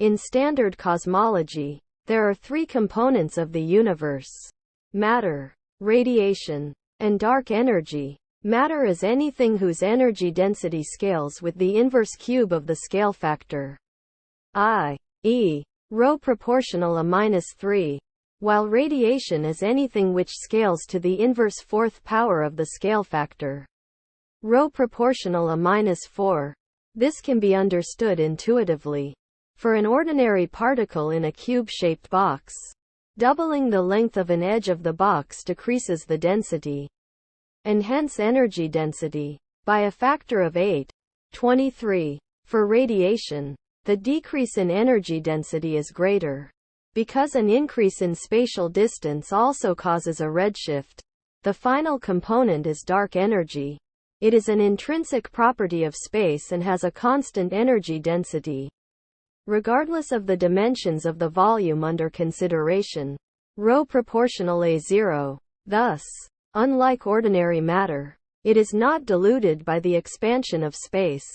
In standard cosmology, there are three components of the universe: matter, radiation, and dark energy. Matter is anything whose energy density scales with the inverse cube of the scale factor, i.e., ρ proportional a-3, while radiation is anything which scales to the inverse fourth power of the scale factor, ρ proportional a-4. This can be understood intuitively. For an ordinary particle in a cube-shaped box, doubling the length of an edge of the box decreases the density, and hence energy density, by a factor of 8.23. For radiation, the decrease in energy density is greater, because an increase in spatial distance also causes a redshift. The final component is dark energy. It is an intrinsic property of space and has a constant energy density, regardless of the dimensions of the volume under consideration, ρ proportional a0. Thus, unlike ordinary matter, it is not diluted by the expansion of space.